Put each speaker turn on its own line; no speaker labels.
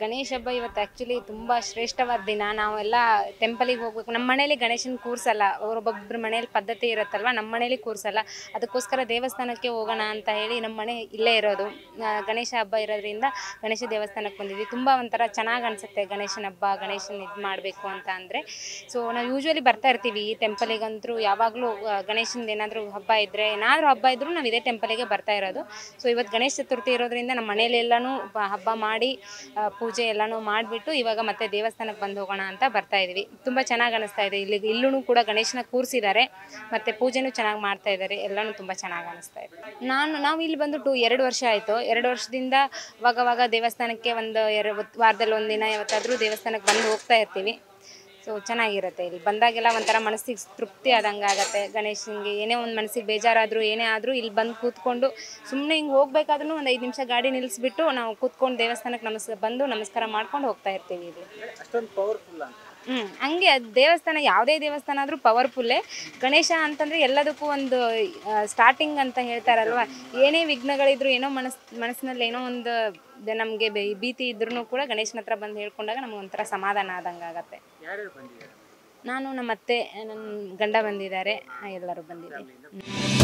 ಗಣೇಶ ಹಬ್ಬ ಇವತ್ತು ಆ್ಯಕ್ಚುಲಿ ತುಂಬ ಶ್ರೇಷ್ಠವಾದ ದಿನ. ನಾವೆಲ್ಲ ಟೆಂಪಲಿಗೆ ಹೋಗ್ಬೇಕು. ನಮ್ಮ ಮನೇಲಿ ಗಣೇಶನ ಕೂರಿಸಲ್ಲ. ಒಬ್ಬೊಬ್ಬರ ಮನೇಲಿ ಪದ್ಧತಿ ಇರುತ್ತಲ್ವ, ನಮ್ಮ ಮನೇಲಿ ಕೂರಿಸಲ್ಲ. ಅದಕ್ಕೋಸ್ಕರ ದೇವಸ್ಥಾನಕ್ಕೆ ಹೋಗೋಣ ಅಂತ ಹೇಳಿ ನಮ್ಮ ಮನೆ ಇಲ್ಲೇ ಇರೋದು. ಗಣೇಶ ಹಬ್ಬ ಇರೋದ್ರಿಂದ ಗಣೇಶ ದೇವಸ್ಥಾನಕ್ಕೆ ಬಂದಿದ್ವಿ. ತುಂಬ ಒಂಥರ ಚೆನ್ನಾಗಿ ಅನಿಸುತ್ತೆ ಗಣೇಶನ ಹಬ್ಬ, ಗಣೇಶನ ಇದು ಮಾಡಬೇಕು ಅಂತ ಅಂದರೆ. ಸೊ ನಾವು ಯೂಶ್ವಲಿ ಬರ್ತಾ ಇರ್ತೀವಿ ಈ ಟೆಂಪಲಿಗಂತೂ. ಯಾವಾಗಲೂ ಗಣೇಶನದು ಏನಾದರೂ ಹಬ್ಬ ಇದ್ದರೆ, ಏನಾದರೂ ಹಬ್ಬ ಇದ್ದರೂ ನಾವು ಇದೇ ಟೆಂಪಲಿಗೆ ಬರ್ತಾ ಇರೋದು. ಸೊ ಇವತ್ತು ಗಣೇಶ ಚತುರ್ಥಿ ಇರೋದ್ರಿಂದ ನಮ್ಮ ಮನೇಲೆಲ್ಲನೂ ಹಬ್ಬ ಮಾಡಿ ಪೂಜೆ ಎಲ್ಲನೂ ಮಾಡಿಬಿಟ್ಟು ಇವಾಗ ಮತ್ತೆ ದೇವಸ್ಥಾನಕ್ಕೆ ಬಂದು ಹೋಗೋಣ ಅಂತ ಬರ್ತಾ ಇದ್ವಿ. ತುಂಬ ಚೆನ್ನಾಗಿ ಅನಿಸ್ತಾ ಇದೆ. ಇಲ್ಲೂ ಕೂಡ ಗಣೇಶನ ಕೂರಿಸಿದ್ದಾರೆ, ಮತ್ತು ಪೂಜೆನೂ ಚೆನ್ನಾಗಿ ಮಾಡ್ತಾ ಇದ್ದಾರೆ. ಎಲ್ಲನೂ ತುಂಬ ಚೆನ್ನಾಗಿ ಅನಿಸ್ತಾ ಇದೆ. ನಾವು ಇಲ್ಲಿ ಬಂದು 2 ವರ್ಷ ಆಯಿತು. 2 ವರ್ಷದಿಂದ ಅವಾಗವಾಗ ದೇವಸ್ಥಾನಕ್ಕೆ ವಾರದಲ್ಲಿ ಒಂದಿನ ಯಾವತ್ತಾದರೂ ದೇವಸ್ಥಾನಕ್ಕೆ ಬಂದು ಹೋಗ್ತಾ ಇರ್ತೀವಿ. ಸೊ ಚೆನ್ನಾಗಿರುತ್ತೆ. ಇಲ್ಲಿ ಬಂದಾಗೆಲ್ಲ ಒಂಥರ ಮನಸ್ಸಿಗೆ ತೃಪ್ತಿ ಆದಂಗೆ ಆಗುತ್ತೆ. ಗಣೇಶನಿಗೆ ಏನೇ ಒಂದು ಮನಸ್ಸಿಗೆ ಬೇಜಾರಾದರೂ ಏನೇ ಆದರೂ ಇಲ್ಲಿ ಬಂದು ಕೂತ್ಕೊಂಡು ಸುಮ್ಮನೆ ಹಿಂಗೆ ಹೋಗ್ಬೇಕಾದ್ರೂ ಒಂದು 5 ನಿಮಿಷ ಗಾಡಿ ನಿಲ್ಲಿಸ್ಬಿಟ್ಟು ನಾವು ಕೂತ್ಕೊಂಡು ದೇವಸ್ಥಾನಕ್ಕೆ ಬಂದು ನಮಸ್ಕಾರ ಮಾಡ್ಕೊಂಡು ಹೋಗ್ತಾ ಇರ್ತೀವಿ. ಇಲ್ಲಿ
ಅಷ್ಟೊಂದು ಪವರ್ಫುಲ್ ಅಂತ.
ಹಂಗೆ ದೇವಸ್ಥಾನ, ಯಾವುದೇ ದೇವಸ್ಥಾನ ಆದರೂ ಪವರ್ಫುಲ್ಲೇ. ಗಣೇಶ ಅಂತಂದರೆ ಎಲ್ಲದಕ್ಕೂ ಒಂದು ಸ್ಟಾರ್ಟಿಂಗ್ ಅಂತ ಹೇಳ್ತಾರಲ್ವ. ಏನೇ ವಿಘ್ನಗಳಿದ್ರು, ಏನೋ ಮನಸ್ಸಿನಲ್ಲಿ ಏನೋ ಒಂದು ನಮಗೆ ಭೀತಿ ಇದ್ರೂ ಕೂಡ ಗಣೇಶನ ಹತ್ರ ಬಂದು ಹೇಳ್ಕೊಂಡಾಗ ನಮ್ಗೆ ಒಂಥರ ಸಮಾಧಾನ ಆದಂಗೆ ಆಗುತ್ತೆ.
ಯಾರ್ಯಾರು ಬಂದಿದ್ದಾರೆ?
ನಾನು, ನಮ್ಮ ಅತ್ತೆ, ನನ್ನ ಗಂಡ ಬಂದಿದ್ದಾರೆ, ಎಲ್ಲರೂ ಬಂದಿದ್ದೀವಿ.